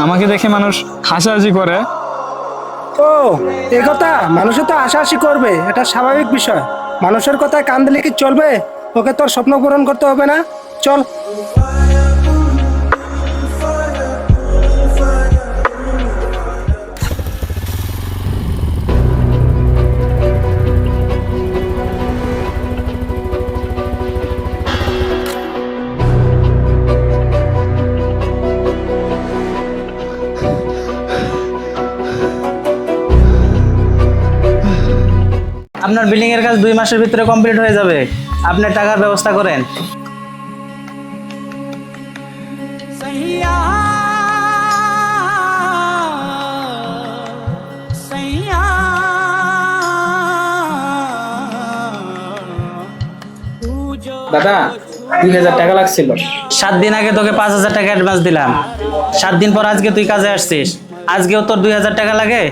আমাকে দেখে মানুষ হাসাহাসি করে। ও, এই কথা। মানুষে তো হাসাহাসি করবে, এটা স্বাভাবিক বিষয়। মানুষের কথায় কান দিলে কি চলবে? ওকে তোর স্বপ্ন পূরণ করতে হবে না? চল। আপনার বিল্ডিং এর কাজ 2 মাসের ভিতরে কমপ্লিট হয়ে যাবে। আপনি টাকার ব্যবস্থা করেন। দাদা, 2000 টাকা লাগছিল। 7 দিন আগে তোকে 5000 টাকা অ্যাডভান্স দিলাম। 7 দিন পর আজকে তুই কাজে আসছিস, আজকেও তোর 2000 টাকা লাগে?